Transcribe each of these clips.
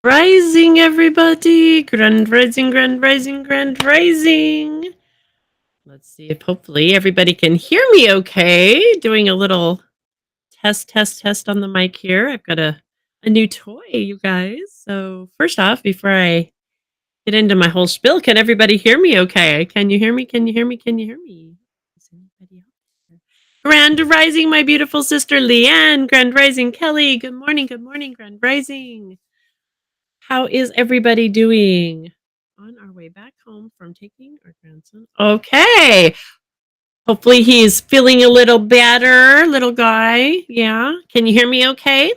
Rising, everybody. Grand rising, grand rising, grand rising. Let's see if hopefully everybody can hear me okay. Doing a little test on the mic here. I've got a new toy, you guys. So first off, before I get into my whole spiel, can everybody hear me okay? Can you hear me? Can you hear me? Can you hear me? Is anybody out there? Grand rising, my beautiful sister Leanne. Grand rising, Kelly. Good morning, grand rising. How is everybody doing? On our way back home from taking our grandson. Okay. Hopefully he's feeling a little better, little guy. Yeah. Can you hear me okay?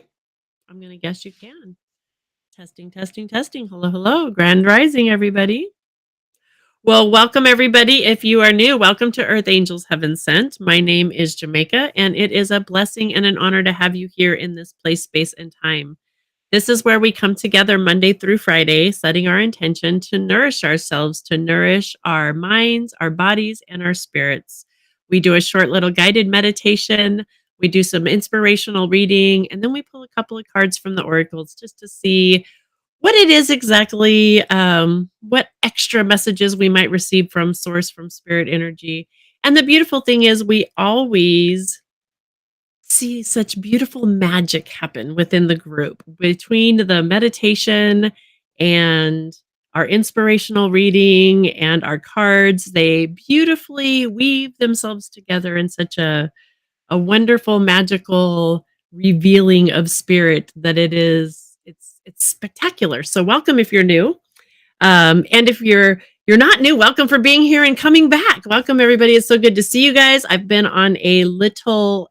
I'm going to guess you can. Testing, testing, testing. Hello, hello. Grand rising, everybody. Well, welcome, everybody. If you are new, welcome to Earth Angels Heaven Sent. My name is Jamaica, and it is a blessing and an honor to have you here in this place, space, and time. This is where we come together Monday through Friday, setting our intention to nourish ourselves, to nourish our minds, our bodies, and our spirits. We do a short little guided meditation. We do some inspirational reading, and then we pull a couple of cards from the oracles just to see what it is exactly, what extra messages we might receive from source, from spirit energy. And the beautiful thing is we always see such beautiful magic happen within the group between the meditation and our inspirational reading and our cards. They beautifully weave themselves together in such a wonderful, magical revealing of spirit that it's spectacular. So welcome if you're new. And if you're not new, welcome for being here and coming back. Welcome, everybody. It's so good to see you guys. I've been on a little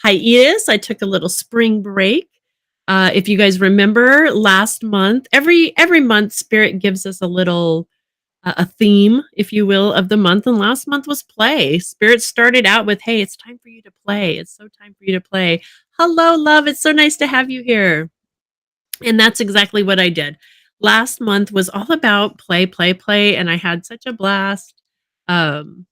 hiatus. I took a little spring break. If you guys remember last month, every month, Spirit gives us a little a theme, if you will, of the month. And last month was play. Spirit started out with, "Hey, it's time for you to play. It's so time for you to play." Hello, love. It's so nice to have you here. And that's exactly what I did. Last month was all about play, play, play, and I had such a blast. Um,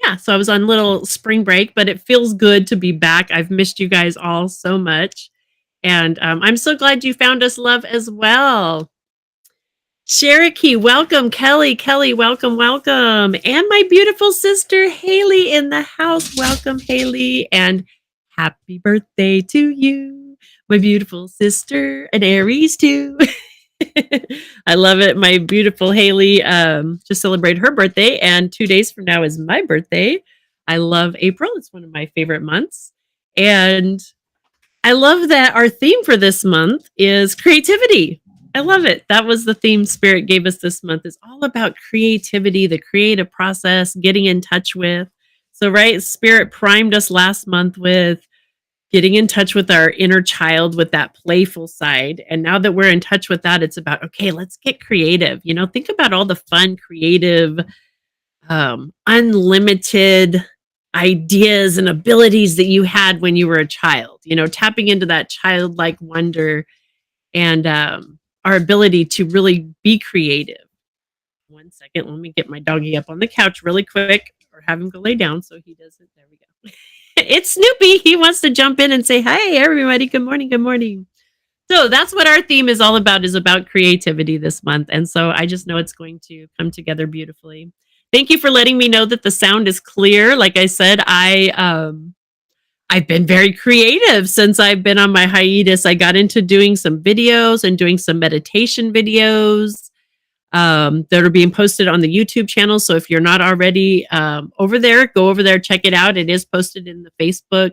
yeah, so I was on little spring break, but it feels good to be back. I've missed you guys all so much. And I'm so glad you found us, love, as well. Cherokee, welcome. Kelly, welcome, welcome. And my beautiful sister, Haley, in the house. Welcome, Haley. And happy birthday to you, my beautiful sister, and Aries, too. I love it. My beautiful Haley just celebrated her birthday, and 2 days from now is my birthday. I love April. It's one of my favorite months. And I love that our theme for this month is creativity. I love it. That was the theme Spirit gave us this month. It's all about creativity, the creative process, getting in touch with. So, right, Spirit primed us last month with getting in touch with our inner child, with that playful side. And now that we're in touch with that, it's about, okay, let's get creative. You know, think about all the fun, creative, unlimited ideas and abilities that you had when you were a child, you know, tapping into that childlike wonder and our ability to really be creative. 1 second, let me get my doggy up on the couch really quick, or have him go lay down so he doesn't. There we go. It's Snoopy. He wants to jump in and say, "Hi, everybody. Good morning. Good morning." So that's what our theme is all about, is about creativity this month. And so I just know it's going to come together beautifully. Thank you for letting me know that the sound is clear. Like I said, I've been very creative since I've been on my hiatus. I got into doing some videos and doing some meditation videos that are being posted on the YouTube channel. So if you're not already over there, go over there, check it out. It is posted in the Facebook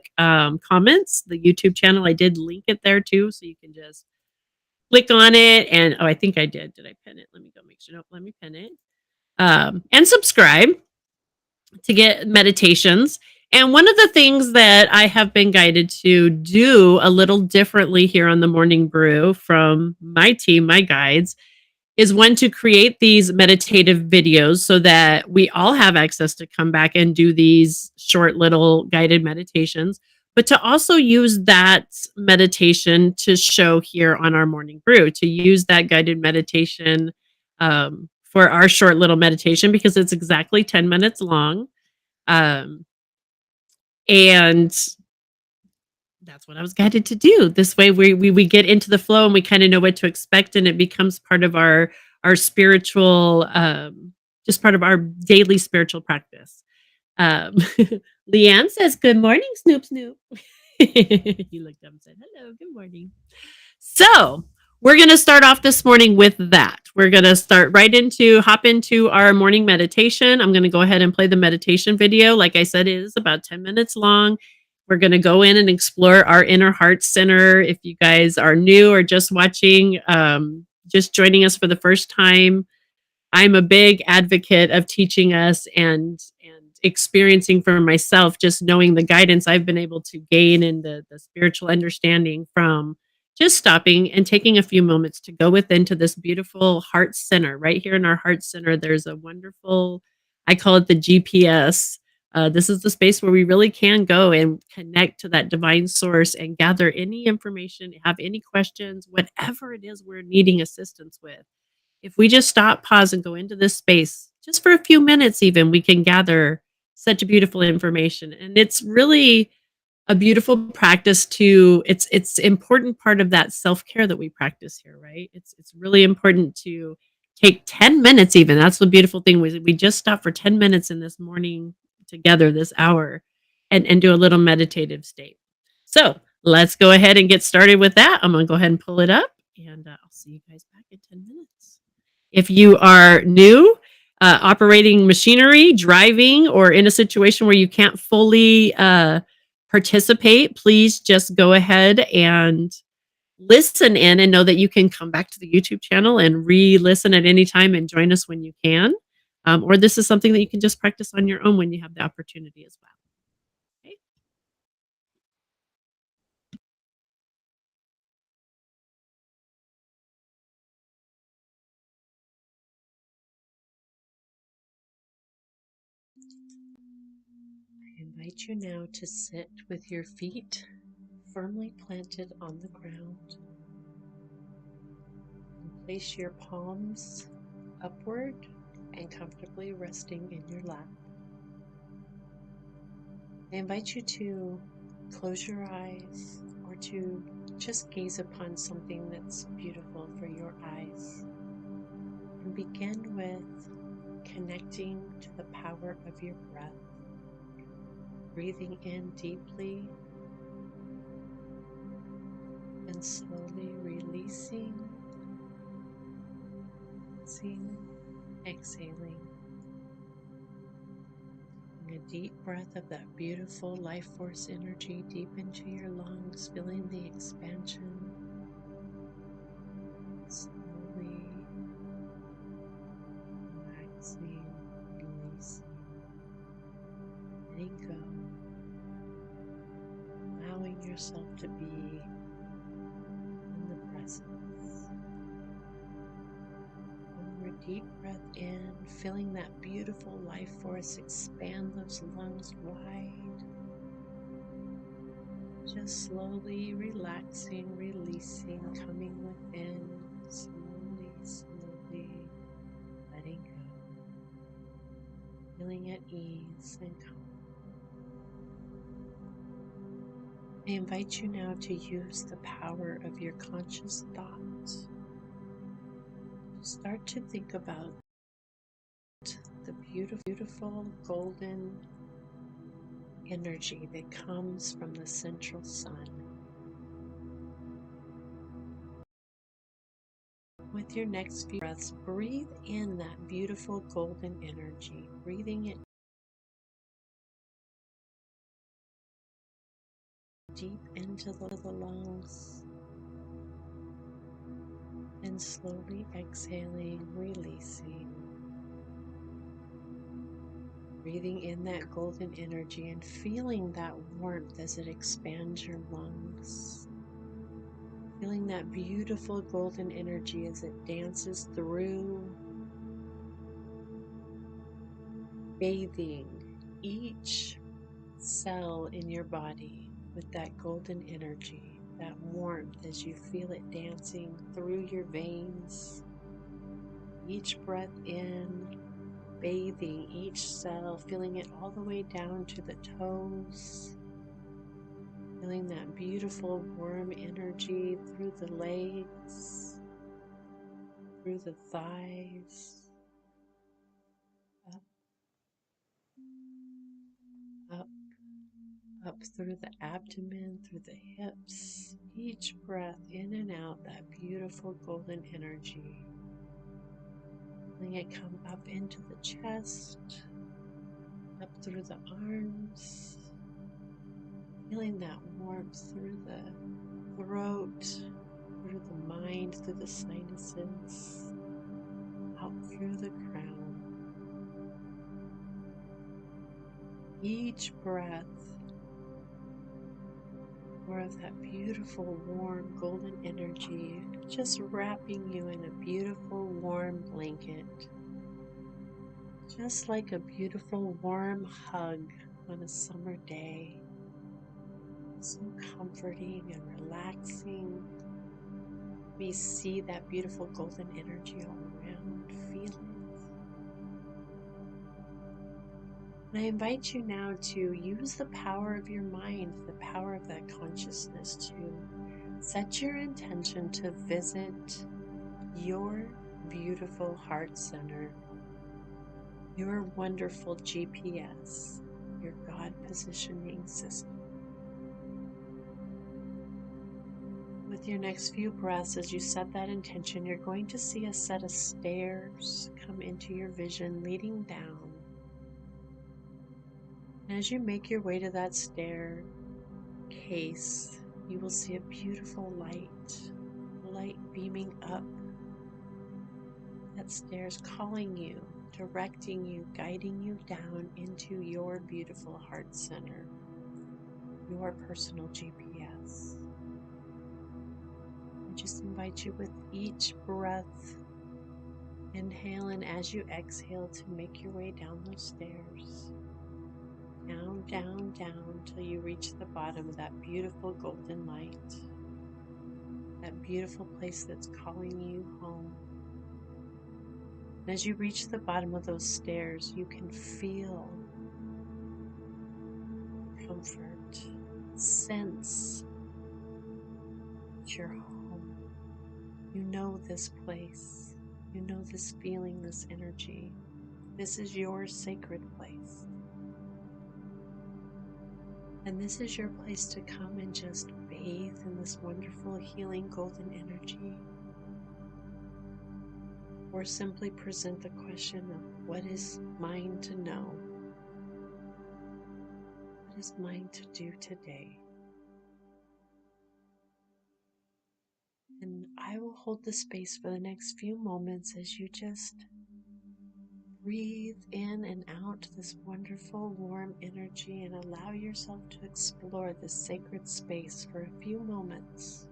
comments, the YouTube channel. I did link it there too. So you can just click on it. And I think I did. Did I pin it? Let me go make sure. Nope, let me pin it. And subscribe to get meditations. And one of the things that I have been guided to do a little differently here on the Morning Brew from my team, my guides, is one, to create these meditative videos so that we all have access to come back and do these short little guided meditations, but to also use that meditation to show here on our Morning Brew, to use that guided meditation for our short little meditation, because it's exactly 10 minutes long. And that's that's what I was guided to do. This way we get into the flow and we kind of know what to expect, and it becomes part of our spiritual just part of our daily spiritual practice. Um, Leanne says, "Good morning, Snoop Snoop." He looked up and said, "Hello, good morning." So we're going to start off this morning with that. We're going to hop into our morning meditation. I'm going to go ahead and play the meditation video. Like I said, it is about 10 minutes long. We're going to go in and explore our inner heart center. If you guys are new or just watching, just joining us for the first time, I'm a big advocate of teaching us and experiencing for myself, just knowing the guidance I've been able to gain and the spiritual understanding from just stopping and taking a few moments to go within to this beautiful heart center. Right here in our heart center, there's a wonderful, I call it the GPS. This is the space where we really can go and connect to that divine source and gather any information, have any questions, whatever it is we're needing assistance with. If we just stop, pause, and go into this space just for a few minutes, even, we can gather such beautiful information. And it's really a beautiful practice to it's important part of that self-care that we practice here, right? It's really important to take 10 minutes even. That's the beautiful thing. We just stop for 10 minutes in this morning together, this hour, and do a little meditative state. So let's go ahead and get started with that. I'm gonna go ahead and pull it up, and I'll see you guys back in 10 minutes. If you are new, operating machinery, driving, or in a situation where you can't fully participate, please just go ahead and listen in and know that you can come back to the YouTube channel and re-listen at any time and join us when you can. Or this is something that you can just practice on your own when you have the opportunity as well. Okay. I invite you now to sit with your feet firmly planted on the ground. Place your palms upward and comfortably resting in your lap. I invite you to close your eyes or to just gaze upon something that's beautiful for your eyes. And begin with connecting to the power of your breath. Breathing in deeply and slowly releasing, exhaling. A deep breath of that beautiful life force energy deep into your lungs, feeling the expansion. Slowly relaxing, releasing, letting go, allowing yourself to be in the present. One more deep breath in, feeling that beautiful life force expand those lungs wide. Just slowly relaxing, releasing, coming within, slowly, slowly letting go, feeling at ease and calm. I invite you now to use the power of your conscious thoughts. Start to think about the beautiful golden energy that comes from the central sun. With your next few breaths, breathe in that beautiful golden energy, breathing it deep into the lungs, and slowly exhaling, releasing. Breathing in that golden energy and feeling that warmth as it expands your lungs. Feeling that beautiful golden energy as it dances through, bathing each cell in your body with that golden energy, that warmth as you feel it dancing through your veins. Each breath in, bathing each cell, feeling it all the way down to the toes. Feeling that beautiful warm energy through the legs, through the thighs, up, up, up through the abdomen, through the hips. Each breath in and out, that beautiful golden energy. Feeling it come up into the chest, up through the arms. Feeling that warmth through the throat, through the mind, through the sinuses, out through the crown. Each breath, more of that beautiful, warm, golden energy, just wrapping you in a beautiful, warm blanket, just like a beautiful, warm hug on a summer day. So comforting and relaxing. We see that beautiful golden energy all around, feel it. And I invite you now to use the power of your mind, the power of that consciousness, to set your intention to visit your beautiful heart center, your wonderful GPS, your God positioning system. With your next few breaths, as you set that intention, you're going to see a set of stairs come into your vision, leading down. And as you make your way to that staircase, you will see a beautiful light beaming up that stairs, calling you, directing you, guiding you down into your beautiful heart center, your personal GPS. I just invite you with each breath, inhale, and as you exhale, to make your way down those stairs. Down, down, down, till you reach the bottom of that beautiful golden light. That beautiful place that's calling you home. And as you reach the bottom of those stairs, you can feel comfort, sense that you're home. You know this place. You know this feeling, this energy. This is your sacred place. And this is your place to come and just bathe in this wonderful healing golden energy. Or simply present the question of what is mine to know? What is mine to do today? And I will hold the space for the next few moments as you just breathe in and out this wonderful warm energy and allow yourself to explore this sacred space for a few moments.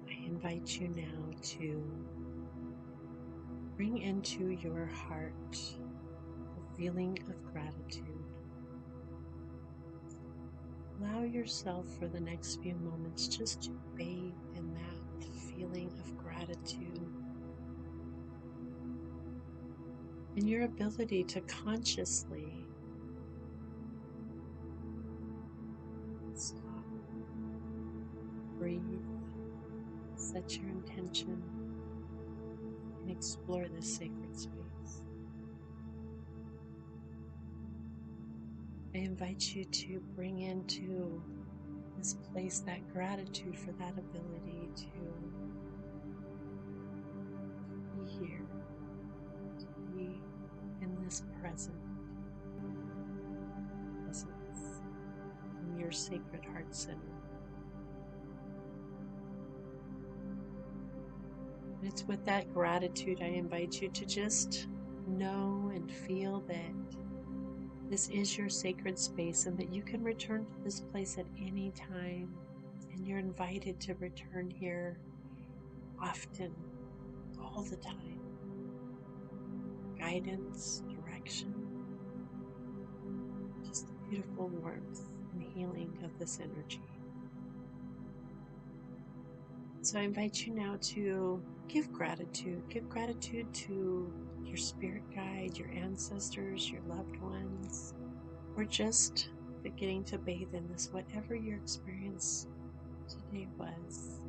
I invite you now to bring into your heart the feeling of gratitude. allow yourself for the next few moments just to bathe in that feeling of gratitude and your ability to consciously stop, breathe, set your intention, and explore this sacred space. I invite you to bring into this place that gratitude for that ability to be here, to be in this presence in your sacred heart center. And it's with that gratitude I invite you to just know and feel that this is your sacred space and that you can return to this place at any time. And you're invited to return here often, all the time. Guidance, direction, just the beautiful warmth and healing of this energy. So I invite you now to give gratitude. Give gratitude to your spirit guide, your ancestors, your loved ones, or just getting to bathe in this, whatever your experience today was.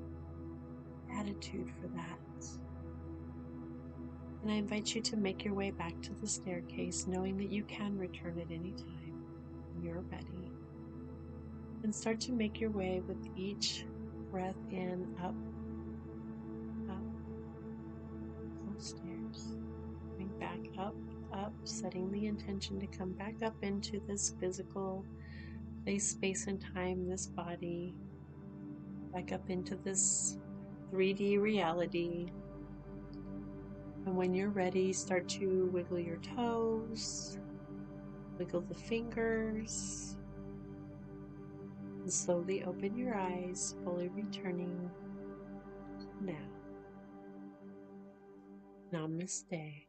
Gratitude for that. And I invite you to make your way back to the staircase, knowing that you can return at any time when you're ready. And start to make your way with each breath in, up, close stairs. Coming back up, setting the intention to come back up into this physical place, space, and time, this body, back up into this 3D reality. And when you're ready, start to wiggle your toes, wiggle the fingers, and slowly open your eyes, fully returning to now. Namaste.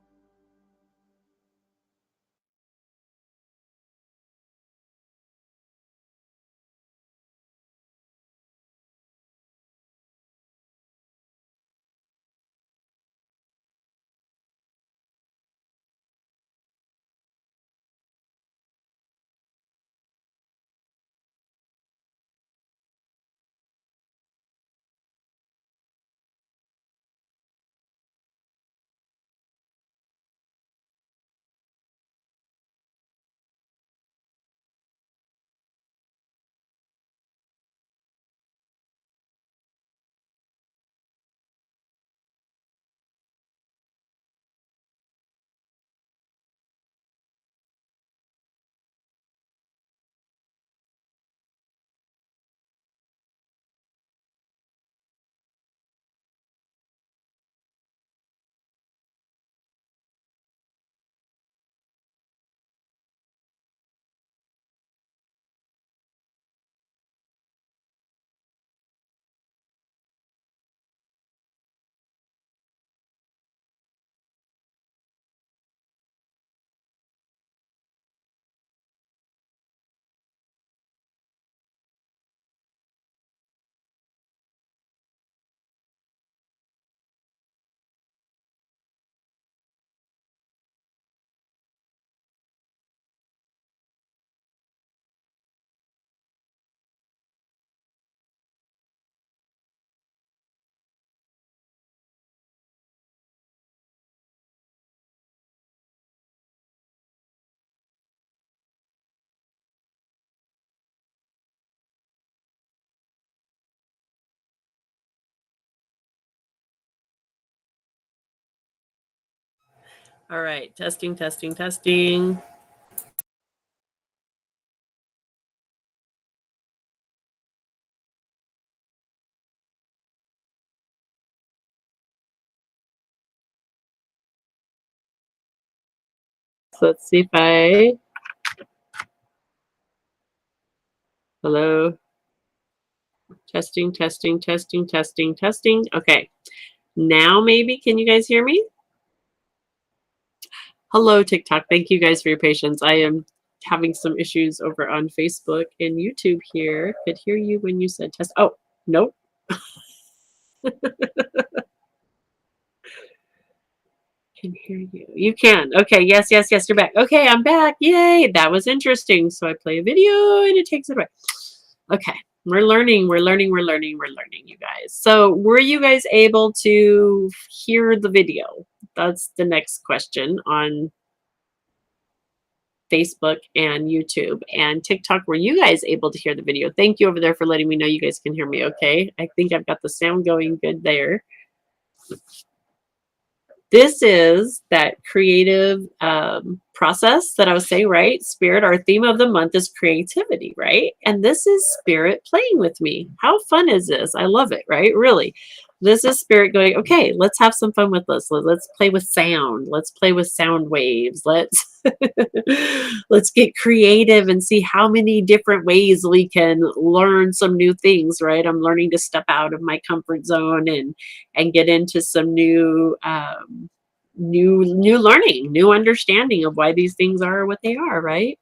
All right, testing, testing, testing. So let's see if hello. Testing, testing, testing, testing, testing. Okay. Now maybe, can you guys hear me? Hello, TikTok. Thank you guys for your patience. I am having some issues over on Facebook and YouTube here. Could hear you when you said test. Oh, nope. Can hear you. You can. Okay. Yes, yes, yes. You're back. Okay, I'm back. Yay. That was interesting. So I play a video and it takes it away. Okay. We're learning, you guys. So were you guys able to hear the video? That's the next question on Facebook and YouTube and TikTok. Were you guys able to hear the video? Thank you over there for letting me know you guys can hear me okay. I think I've got the sound going good there. This is that creative process that I was saying, right? Spirit, our theme of the month is creativity, right? And this is Spirit playing with me. How fun is this? I love it, right? Really. This is Spirit going, okay, let's have some fun with this. Let's play with sound. Let's play with sound waves. Let's get creative and see how many different ways we can learn some new things, right? I'm learning to step out of my comfort zone and get into some new new learning, new understanding of why these things are what they are, right?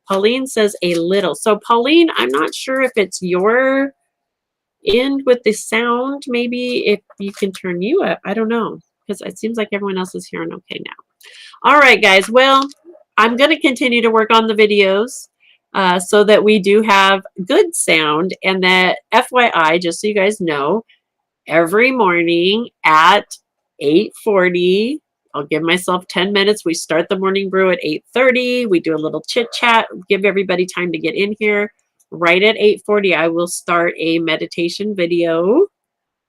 Pauline says a little. So Pauline, I'm not sure if it's your end with the sound. Maybe if you can turn you up. I don't know, because it seems like everyone else is hearing okay now. All right, guys. Well, I'm going to continue to work on the videos so that we do have good sound. And that FYI, just so you guys know, every morning at 8:40, I'll give myself 10 minutes. We start the morning brew at 8:30. We do a little chit chat, give everybody time to get in here. Right at 8:40, I will start a meditation video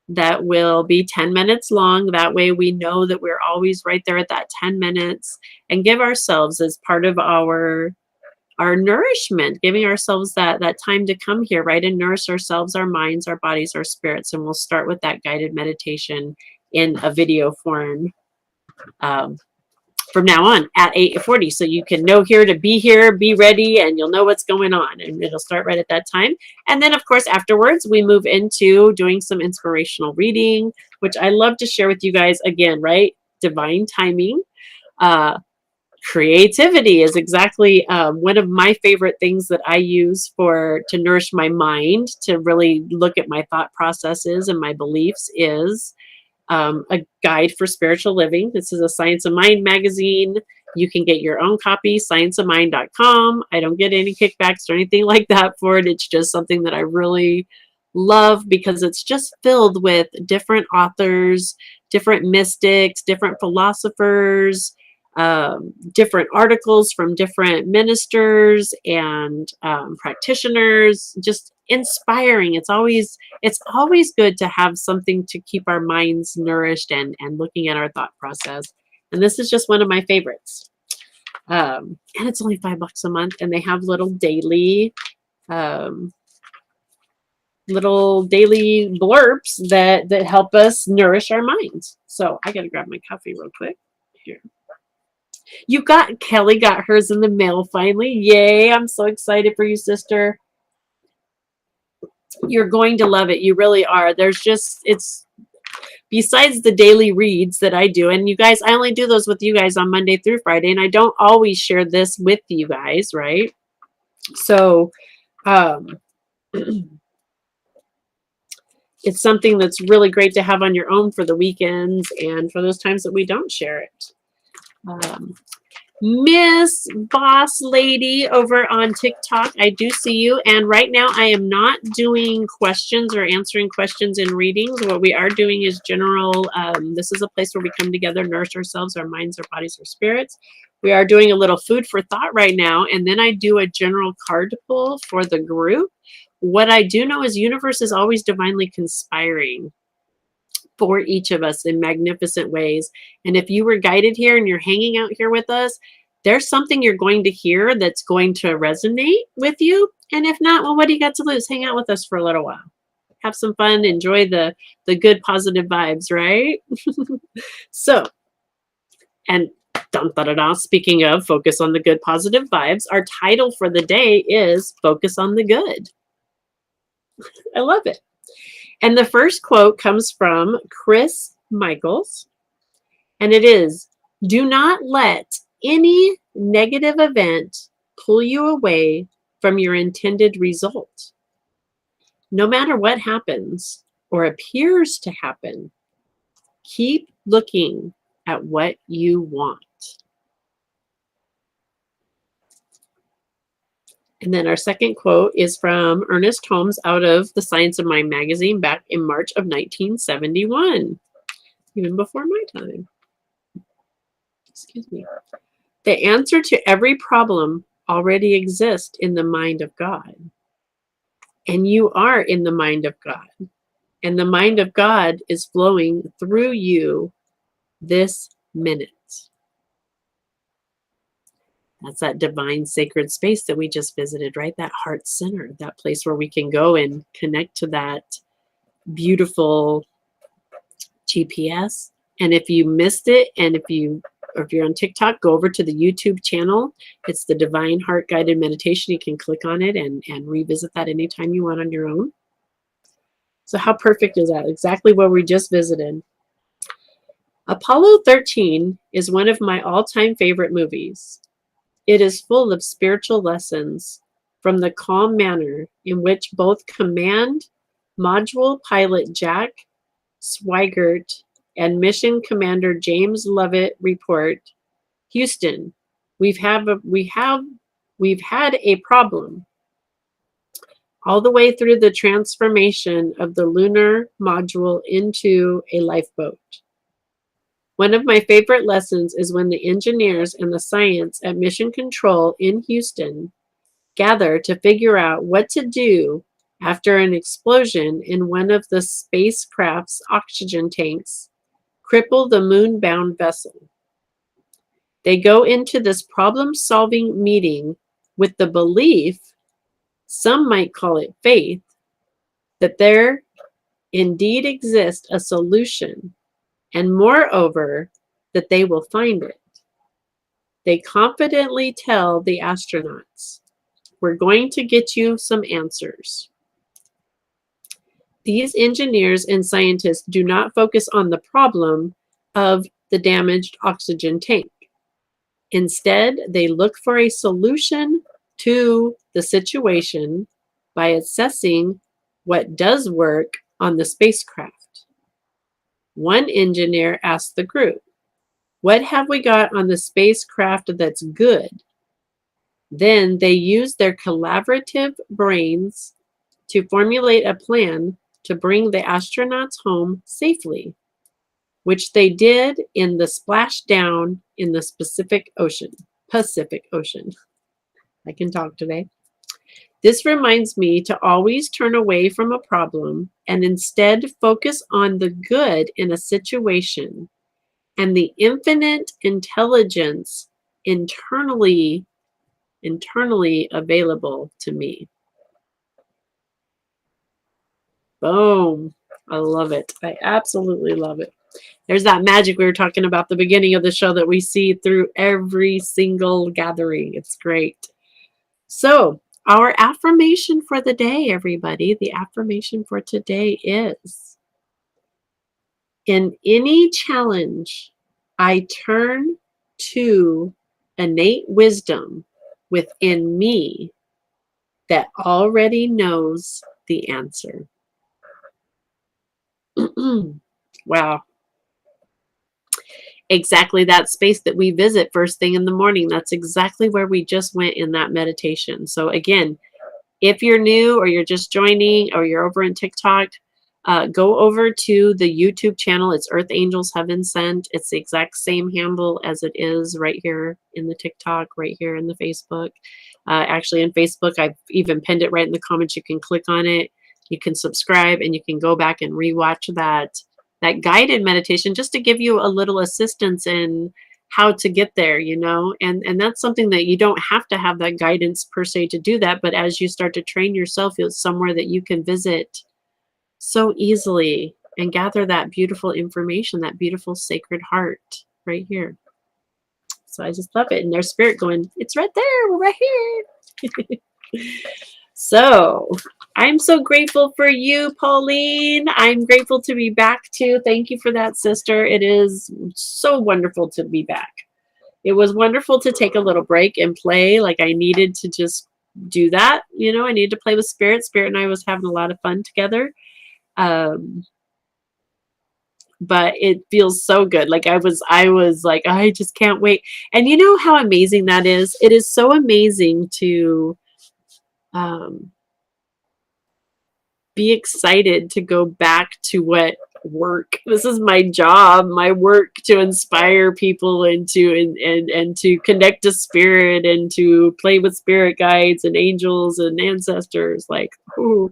that will be 10 minutes long. That way we know that we're always right there at that 10 minutes and give ourselves as part of our nourishment, giving ourselves that time to come here, right, and nourish ourselves, our minds, our bodies, our spirits. And we'll start with that guided meditation in a video form from now on at 8:40. So you can know here to be here, be ready, and you'll know what's going on. And it'll start right at that time. And then, of course, afterwards, we move into doing some inspirational reading, which I love to share with you guys again, right? Divine timing. Creativity is exactly one of my favorite things that I use to nourish my mind, to really look at my thought processes and my beliefs is a guide for spiritual living. This is a Science of Mind magazine. You can get your own copy, scienceofmind.com. I don't get any kickbacks or anything like that for it. It's just something that I really love because it's just filled with different authors, different mystics, different philosophers, different articles from different ministers and practitioners, just inspiring. It's always good to have something to keep our minds nourished and looking at our thought process. And this is just one of my favorites. And it's only $5 a month, and they have little daily blurbs that help us nourish our minds. So I got to grab my coffee real quick here. Kelly got hers in the mail finally. Yay. I'm so excited for you, sister. You're going to love it. You really are. It's besides the daily reads that I do, and you guys, I only do those with you guys on Monday through Friday, and I don't always share this with you guys, right? So, it's something that's really great to have on your own for the weekends and for those times that we don't share it. Miss Boss Lady over on TikTok, I do see you. And right now I am not doing questions or answering questions in readings. What we are doing is general, this is a place where we come together, nourish ourselves, our minds, our bodies, our spirits. We are doing a little food for thought right now. And then I do a general card pull for the group. What I do know is universe is always divinely conspiring for each of us in magnificent ways. And if you were guided here and you're hanging out here with us, there's something you're going to hear that's going to resonate with you. And if not, well, what do you got to lose? Hang out with us for a little while. Have some fun. Enjoy the good positive vibes, right? So, and speaking of focus on the good positive vibes, our title for the day is Focus on the Good. I love it. And the first quote comes from Chris Michaels, and it is, "Do not let any negative event pull you away from your intended result. No matter what happens or appears to happen, keep looking at what you want. And then our second quote is from Ernest Holmes out of The Science of Mind magazine back in March of 1971, even before my time. Excuse me. The answer to every problem already exists in the mind of God. And you are in the mind of God. And the mind of God is flowing through you this minute. That's that divine sacred space that we just visited, right? That heart center, that place where we can go and connect to that beautiful GPS. And if you missed it, and if you're on TikTok, go over to the YouTube channel. It's the Divine Heart Guided Meditation. You can click on it and revisit that anytime you want on your own. So how perfect is that? Exactly where we just visited. Apollo 13 is one of my all-time favorite movies. It is full of spiritual lessons from the calm manner in which both Command Module Pilot Jack Swigert and Mission Commander James Lovett report, Houston, we've had a problem. All the way through the transformation of the lunar module into a lifeboat. One of my favorite lessons is when the engineers and the science at Mission Control in Houston gather to figure out what to do after an explosion in one of the spacecraft's oxygen tanks crippled the moon-bound vessel. They go into this problem-solving meeting with the belief, some might call it faith, that there indeed exists a solution, and moreover, that they will find it. They confidently tell the astronauts, "We're going to get you some answers." These engineers and scientists do not focus on the problem of the damaged oxygen tank. Instead, they look for a solution to the situation by assessing what does work on the spacecraft. One engineer asked the group, "What have we got on the spacecraft that's good?" Then they use their collaborative brains to formulate a plan to bring the astronauts home safely, which they did in the splashdown in the Pacific Ocean. I can talk today. This reminds me to always turn away from a problem and instead focus on the good in a situation and the infinite intelligence internally available to me. Boom. I love it. I absolutely love it. There's that magic we were talking about at the beginning of the show that we see through every single gathering. It's great. So, our affirmation for the day, everybody, the affirmation for today is, in any challenge, I turn to innate wisdom within me that already knows the answer. Wow. Exactly that space that we visit first thing in the morning. That's exactly where we just went in that meditation. So again, if you're new or you're just joining or you're over in TikTok, go over to the YouTube channel. It's Earth Angels Heaven Sent. It's the exact same handle as it is right here in the TikTok, right here in the Facebook. Actually, in Facebook, I've even pinned it right in the comments. You can click on it. You can subscribe, and you can go back and rewatch that guided meditation just to give you a little assistance in how to get there, you know, and that's something that you don't have to have that guidance per se to do that. But as you start to train yourself, it's somewhere that you can visit so easily and gather that beautiful information, that beautiful sacred heart right here. So I just love it. And there's spirit going, it's right there, we're right here. So I'm so grateful for you, Pauline. I'm grateful to be back too. Thank you for that, sister. It is so wonderful to be back. it was wonderful to take a little break and play. Like I needed to just do that. You know, I needed to play with Spirit. Spirit and I was having a lot of fun together. Um, but it feels so good. Like I was like, I just can't wait. And you know how amazing that is? It is so amazing to um, be excited to go back to what work. This is my job, my work to inspire people and and to connect to spirit and to play with spirit guides and angels and ancestors. Like, ooh,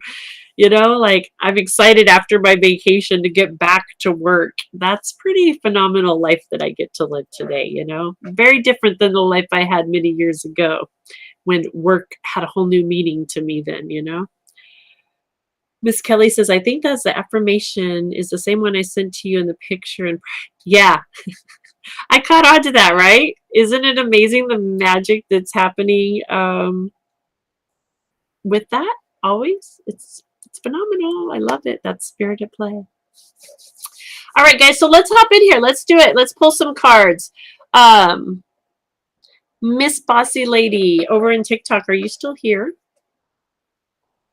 you know, like I'm excited after my vacation to get back to work. That's pretty phenomenal life that I get to live today, you know. Very different than the life I had many years ago when work had a whole new meaning to me then, you know. Miss Kelly says, I think that's the affirmation is the same one I sent to you in the picture. And yeah, I caught on to that, right? Isn't it amazing the magic that's happening with that always? It's phenomenal. I love it. That's spirit at play. All right, guys, so let's hop in here. Let's do it. Let's pull some cards. Miss Bossy Lady over in TikTok, are you still here?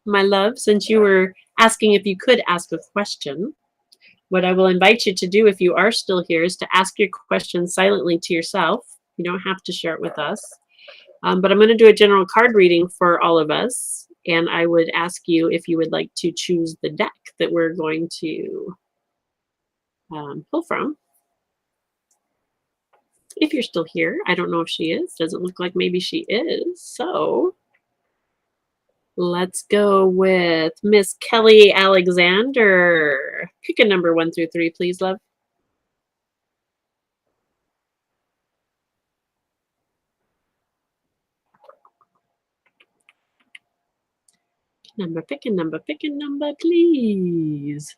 My love, since you were asking if you could ask a question, what I will invite you to do if you are still here is to ask your question silently to yourself. You don't have to share it with us. But I'm going to do a general card reading for all of us. And I would ask you if you would like to choose the deck that we're going to pull from. If you're still here, I don't know if she is. Doesn't look like maybe she is. So let's go with Miss Kelly Alexander. Pick a number 1 through 3, please, love. Pick a number, please.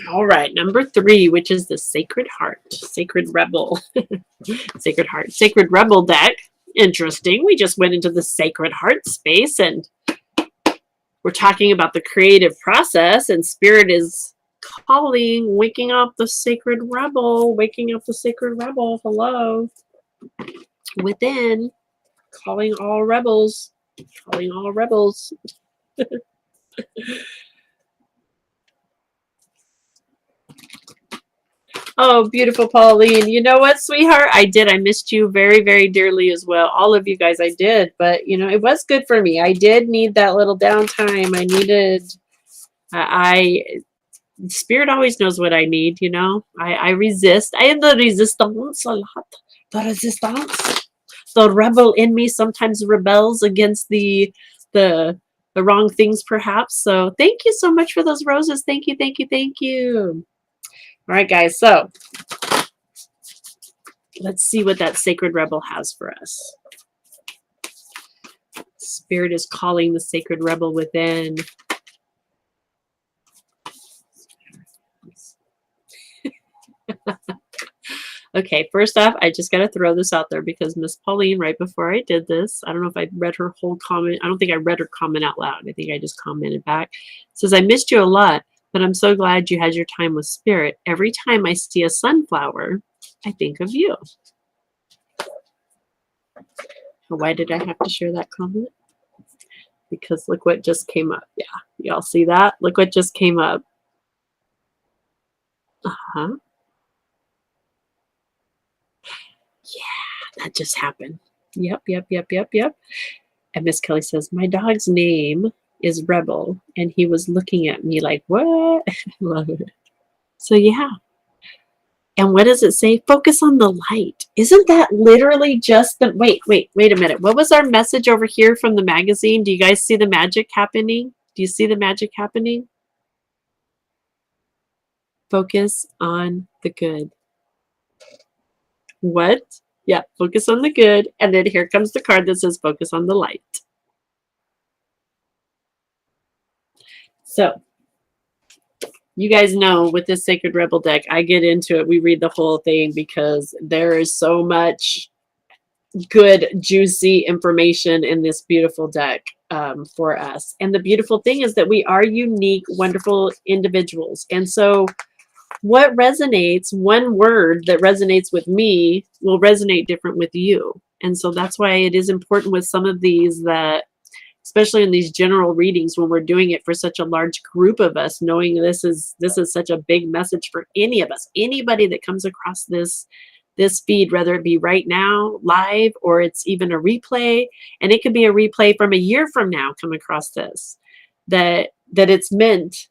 All right, number 3, which is the Sacred Heart, Sacred Rebel. Sacred Heart, Sacred Rebel deck. Interesting. We just went into the Sacred Heart space and we're talking about the creative process, and Spirit is calling, waking up the Sacred Rebel, waking up the Sacred Rebel. Hello. Within, calling all rebels, calling all rebels. Oh, beautiful Pauline. You know what, sweetheart? I did. I missed you very, very dearly as well. All of you guys, I did. But, you know, it was good for me. I did need that little downtime. I needed, Spirit always knows what I need, you know. I resist. I am the resistance a lot. The resistance. The rebel in me sometimes rebels against the wrong things, perhaps. So thank you so much for those roses. Thank you, thank you, thank you. All right, guys. So let's see what that Sacred Rebel has for us. Spirit is calling the Sacred Rebel within. Okay, first off, I just got to throw this out there because Miss Pauline, right before I did this, I don't know if I read her whole comment. I don't think I read her comment out loud. I think I just commented back. It says, I missed you a lot, but I'm so glad you had your time with Spirit. Every time I see a sunflower, I think of you. Why did I have to share that comment? Because look what just came up. Yeah, y'all see that? Look what just came up. Uh-huh. Yeah, that just happened. Yep. And Miss Kelly says, my dog's name is Rebel. And he was looking at me like, what? I love it. So, yeah. And what does it say? Focus on the light. Isn't that literally just the... Wait a minute. What was our message over here from the magazine? Do you guys see the magic happening? Do you see the magic happening? Focus on the good. What? Yeah, focus on the good. And then here comes the card that says focus on the light. So, you guys know with this Sacred Rebel deck, I get into it. We read the whole thing because there is so much good, juicy information in this beautiful deck for us. And the beautiful thing is that we are unique, wonderful individuals. And so what resonates, one word that resonates with me will resonate different with you. And so that's why it is important with some of these that, especially in these general readings, when we're doing it for such a large group of us, knowing this is such a big message for any of us, anybody that comes across this feed, whether it be right now live or it's even a replay, and it could be a replay from a year from now, come across this, that it's meant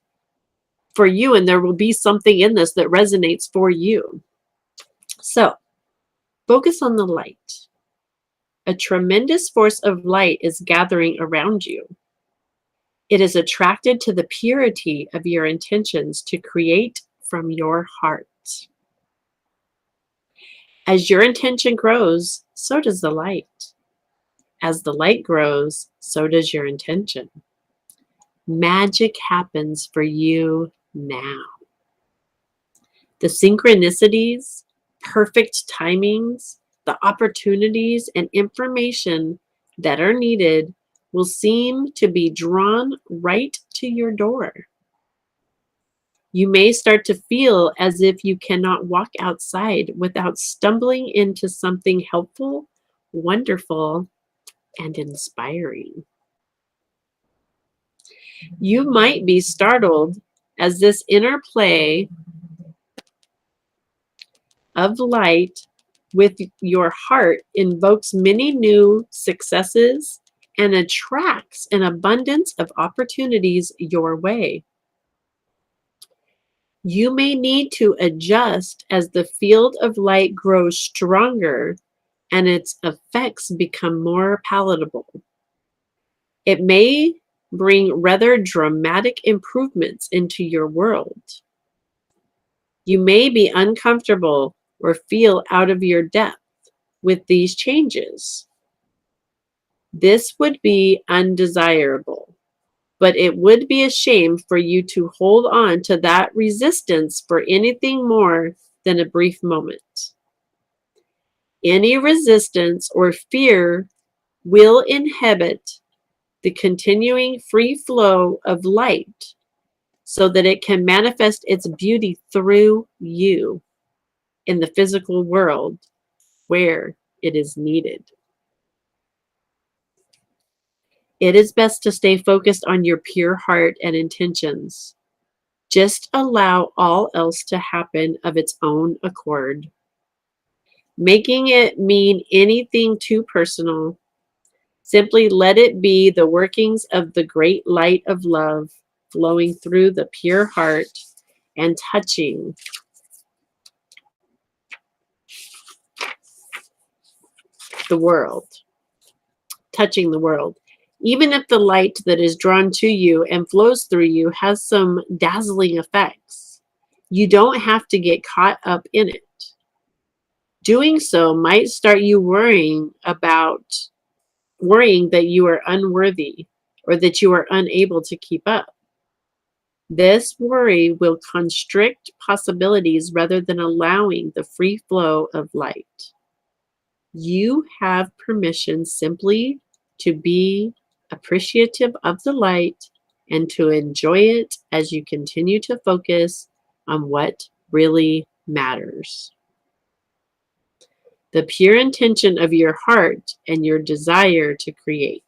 for you, and there will be something in this that resonates for you. So focus on the light. A tremendous force of light is gathering around you. It is attracted to the purity of your intentions to create from your heart. As your intention grows, so does the light. As the light grows, so does your intention. Magic happens for you now. The synchronicities, perfect timings, the opportunities and information that are needed will seem to be drawn right to your door. You may start to feel as if you cannot walk outside without stumbling into something helpful, wonderful, and inspiring. You might be startled as this interplay of light with your heart invokes many new successes and attracts an abundance of opportunities your way. You may need to adjust as the field of light grows stronger and its effects become more palatable. It may bring rather dramatic improvements into your world. You may be uncomfortable or feel out of your depth with these changes. This would be undesirable, but it would be a shame for you to hold on to that resistance for anything more than a brief moment. Any resistance or fear will inhibit the continuing free flow of light so that it can manifest its beauty through you in the physical world where it is needed. It is best to stay focused on your pure heart and intentions. Just allow all else to happen of its own accord. Making it mean anything too personal, simply let it be the workings of the great light of love flowing through the pure heart and touching the world. Touching the world. Even if the light that is drawn to you and flows through you has some dazzling effects, you don't have to get caught up in it. Doing so might start you worrying that you are unworthy or that you are unable to keep up. This worry will constrict possibilities rather than allowing the free flow of light. You have permission simply to be appreciative of the light and to enjoy it as you continue to focus on what really matters. The pure intention of your heart and your desire to create.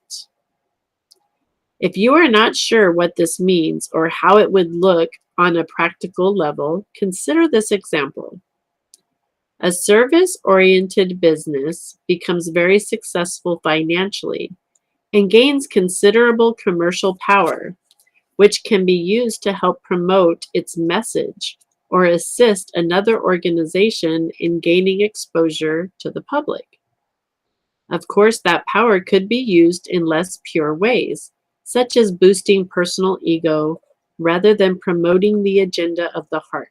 If you are not sure what this means or how it would look on a practical level, consider this example. A service-oriented business becomes very successful financially and gains considerable commercial power, which can be used to help promote its message or assist another organization in gaining exposure to the public. Of course, that power could be used in less pure ways, such as boosting personal ego rather than promoting the agenda of the heart.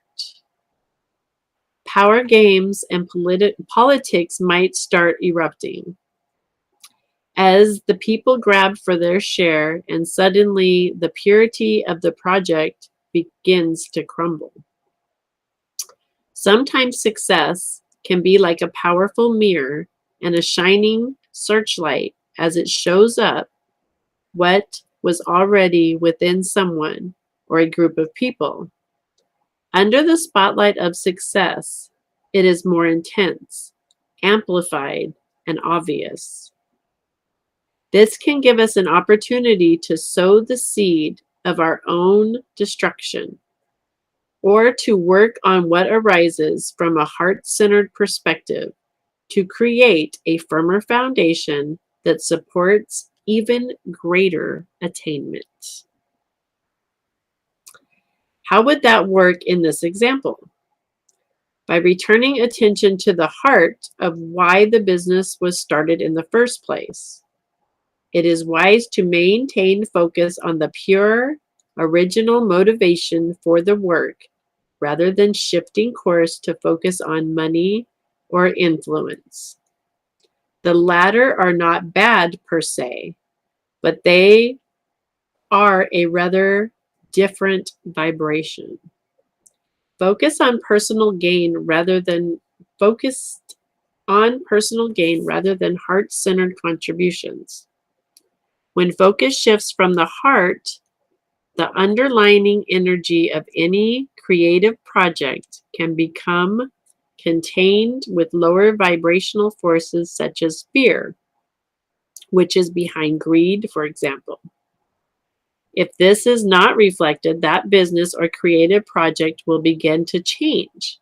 Power games and politics might start erupting as the people grab for their share, and suddenly the purity of the project begins to crumble. Sometimes success can be like a powerful mirror and a shining searchlight as it shows up what was already within someone or a group of people. Under the spotlight of success, it is more intense, amplified, and obvious. This can give us an opportunity to sow the seed of our own destruction or to work on what arises from a heart-centered perspective to create a firmer foundation that supports even greater attainment. How would that work in this example? By returning attention to the heart of why the business was started in the first place. It is wise to maintain focus on the pure, original motivation for the work rather than shifting course to focus on money or influence. The latter are not bad per se, but they are a rather different vibration. Focus on personal gain rather than focused on personal gain rather than heart-centered contributions. When focus shifts from the heart, the underlying energy of any creative project can become contained with lower vibrational forces such as fear, which is behind greed, for example. If this is not reflected, that business or creative project will begin to change.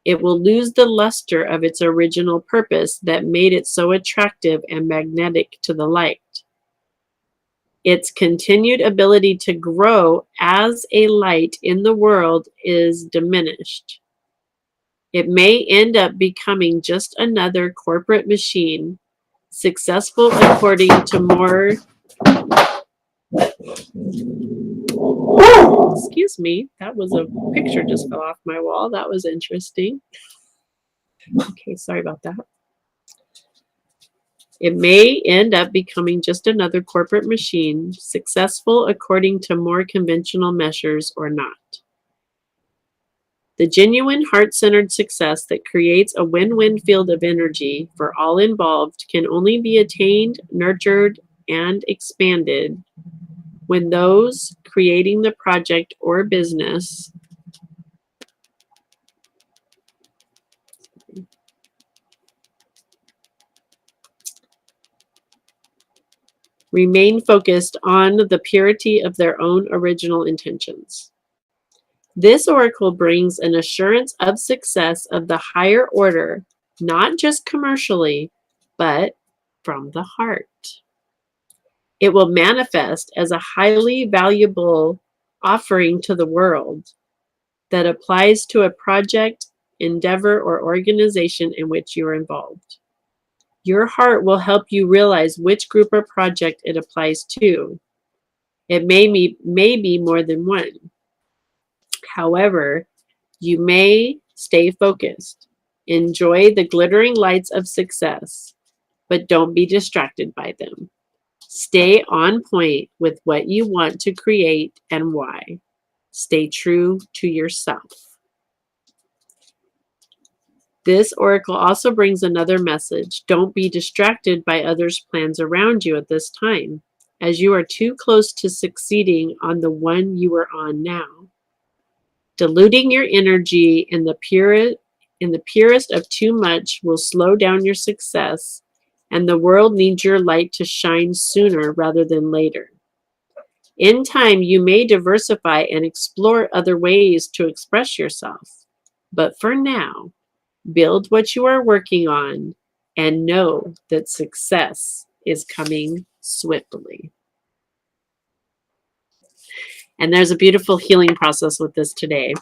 It will lose the luster of its original purpose that made it so attractive and magnetic to the light. Its continued ability to grow as a light in the world is diminished. It may end up becoming just another corporate machine, successful according to more, excuse me, that was a picture just fell off my wall. That was interesting. Okay, sorry about that. It may end up becoming just another corporate machine, successful according to more conventional measures or not. The genuine heart-centered success that creates a win-win field of energy for all involved can only be attained, nurtured, and expanded when those creating the project or business remain focused on the purity of their own original intentions. This oracle brings an assurance of success of the higher order, not just commercially, but from the heart. It will manifest as a highly valuable offering to the world that applies to a project, endeavor, or organization in which you are involved. Your heart will help you realize which group or project it applies to. It may be more than one. However, you may stay focused. Enjoy the glittering lights of success, but don't be distracted by them. Stay on point with what you want to create and why. Stay true to yourself. This oracle also brings another message. Don't be distracted by others' plans around you at this time, as you are too close to succeeding on the one you are on now. Diluting your energy in the purest of too much will slow down your success, and the world needs your light to shine sooner rather than later. In time, you may diversify and explore other ways to express yourself. But for now, build what you are working on and know that success is coming swiftly. And there's a beautiful healing process with this today.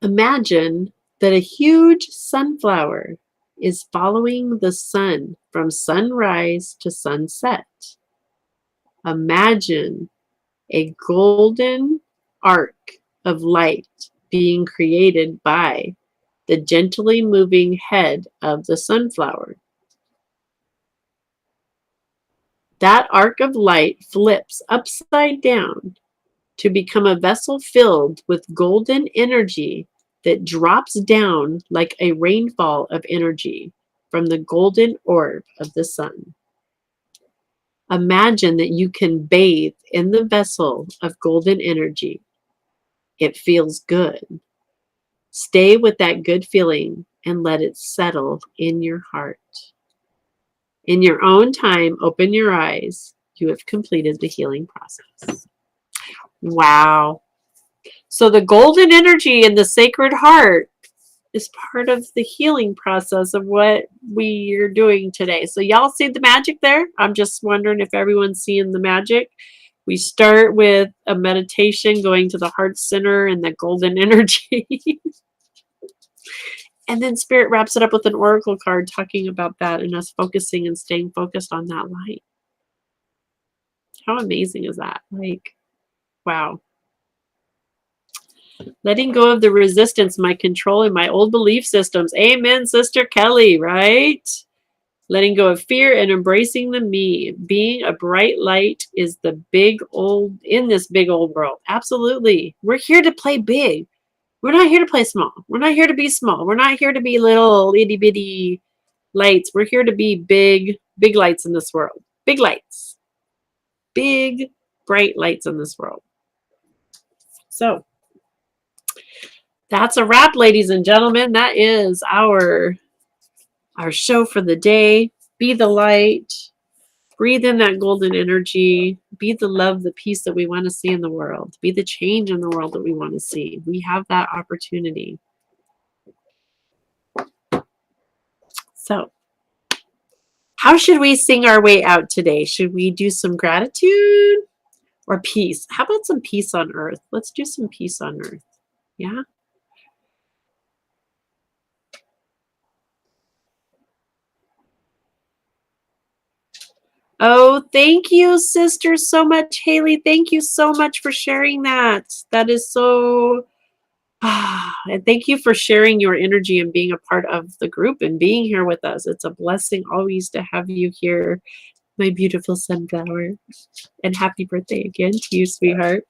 Imagine that a huge sunflower is following the sun from sunrise to sunset. Imagine a golden arc of light being created by the gently moving head of the sunflower. That arc of light flips upside down to become a vessel filled with golden energy that drops down like a rainfall of energy from the golden orb of the sun. Imagine that you can bathe in the vessel of golden energy. It feels good. Stay with that good feeling and let it settle in your heart. In your own time, open your eyes. You have completed the healing process. Wow. So the golden energy in the Sacred Heart is part of the healing process of what we are doing today. So y'all see the magic there? I'm just wondering if everyone's seeing the magic. We start with a meditation going to the heart center and the golden energy. And then Spirit wraps it up with an oracle card talking about that and us focusing and staying focused on that light. How amazing is that? Like, wow. Letting go of the resistance, my control, and my old belief systems. Amen, Sister Kelly, right? Letting go of fear and embracing the me. Being a bright light is the big old, in this big old world. Absolutely. We're here to play big. We're not here to play small. We're not here to be small. We're not here to be little itty bitty lights. We're here to be big, big lights in this world. Big lights. Big, bright lights in this world. So, that's a wrap, ladies and gentlemen. That is our show for the day. Be the light. Breathe in that golden energy. Be the love, the peace that we want to see in the world. Be the change in the world that we want to see. We have that opportunity. So, how should we sing our way out today? Should we do some gratitude or peace? How about some peace on earth? Let's do some peace on earth. Yeah? Oh, thank you, sister, so much. Haley, thank you so much for sharing that. That is so... and thank you for sharing your energy and being a part of the group and being here with us. It's a blessing always to have you here, my beautiful sunflower. And happy birthday again to you, sweetheart.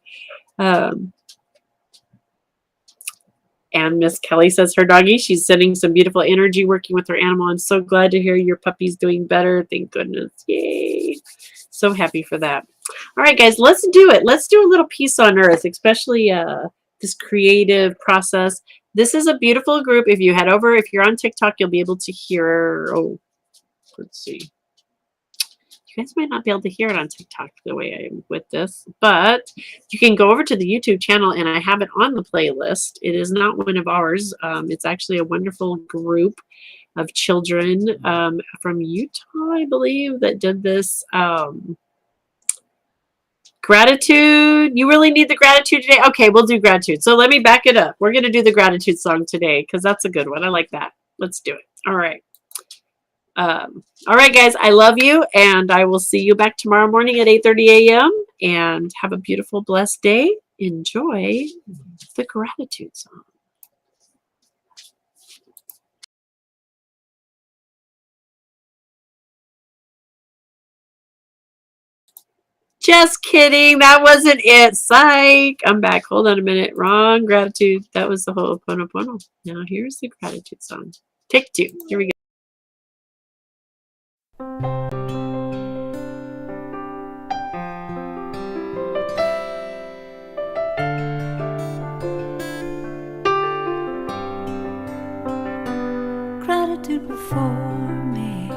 And Miss Kelly says her doggy, she's sending some beautiful energy working with her animal. I'm so glad to hear your puppy's doing better. Thank goodness. Yay. So happy for that. All right, guys, let's do it. Let's do a little peace on earth, especially this creative process. This is a beautiful group. If you head over, if you're on TikTok, you'll be able to hear. Oh, let's see. You guys might not be able to hear it on TikTok the way I am with this, but you can go over to the YouTube channel and I have it on the playlist. It is not one of ours. It's actually a wonderful group of children from Utah, I believe, that did this. Gratitude. You really need the gratitude today? Okay, we'll do gratitude. So let me back it up. We're going to do the gratitude song today because that's a good one. I like that. Let's do it. All right. All right, guys, I love you, and I will see you back tomorrow morning at 8:30 a.m. And have a beautiful, blessed day. Enjoy the gratitude song. Just kidding. That wasn't it. Psych. I'm back. Hold on a minute. Wrong gratitude. That was the whole Ho'oponopono. Now here's the gratitude song. Take two. Here we go. Gratitude before me,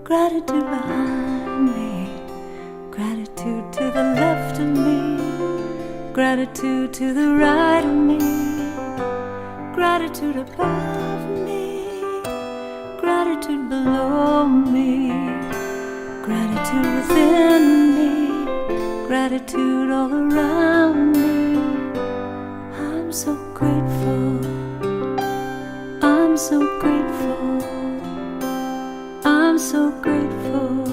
gratitude behind me, gratitude to the left of me, gratitude to the right of me, gratitude above me, gratitude below me, gratitude within me, gratitude all around me. I'm so grateful. I'm so grateful. I'm so grateful.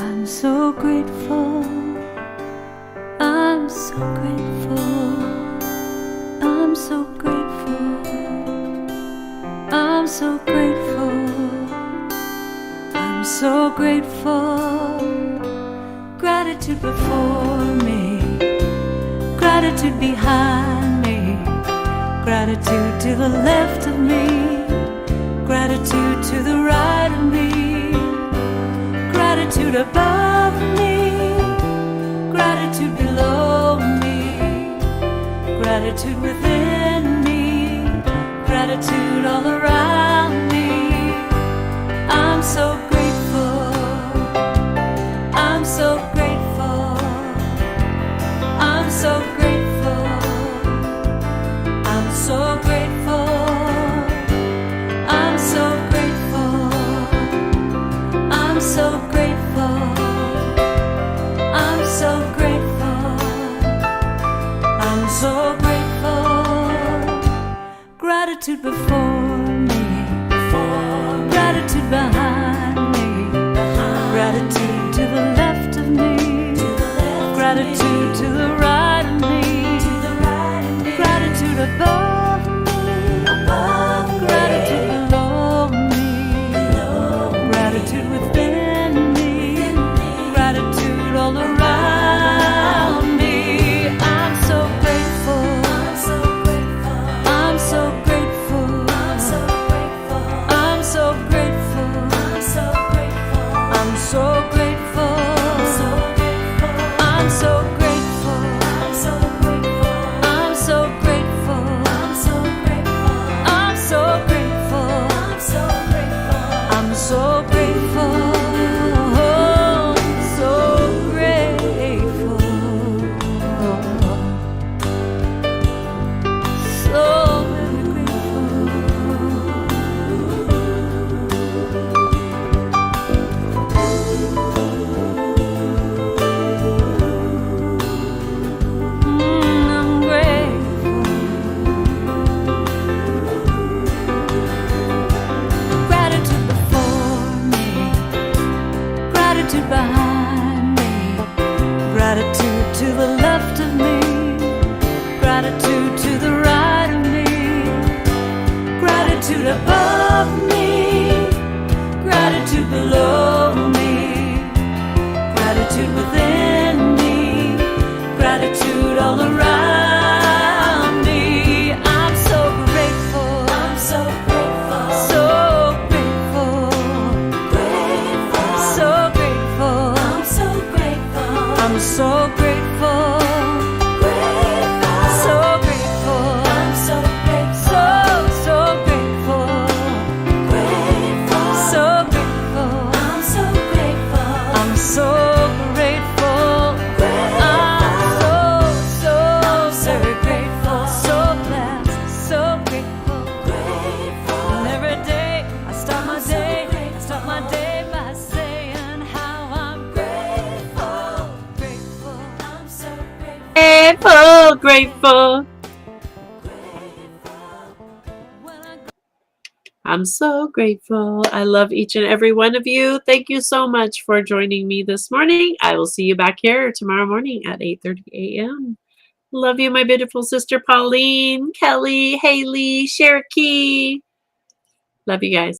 I'm so grateful. I'm so grateful. I'm so grateful. I'm so grateful. I'm so grateful. Gratitude before me, gratitude behind me, Gratitude to the left of me, gratitude to the right of me, gratitude above me, gratitude below me, gratitude within me, gratitude all around me. I'm so grateful, I'm so grateful, I'm so grateful, I'm so grateful, I'm so grateful, I'm so grateful, I'm so grateful, I'm so grateful. Gratitude before me, gratitude behind me, gratitude to the left of me, gratitude to the right of me, gratitude above me, gratitude below me, gratitude within me, gratitude all around me. I'm so grateful, I'm so grateful, I'm so grateful, I'm so grateful, I'm so grateful, I'm so grateful, I'm so grateful, I'm so grateful, so grateful, so very grateful. I'm grateful. Gratitude before me, gratitude behind me, gratitude to the left of me, gratitude to the right of me, gratitude above me, gratitude below me, gratitude within me, gratitude all around me. I'm so grateful, I'm so grateful, so grateful, so grateful, I'm so grateful, I'm so grateful, so grateful, I'm so grateful, so grateful, so grateful, I'm so grateful, I'm so grateful, I'm so very grateful, so blessed, so grateful, and every day I start my day by saying how I'm grateful, grateful, I'm so Grateful, grateful. when I I'm so grateful. I love each and every one of you. Thank you so much for joining me this morning. I will see you back here tomorrow morning at 8:30 a.m. Love you, my beautiful sister Pauline, Kelly, Haley, Cherokee. Love you guys.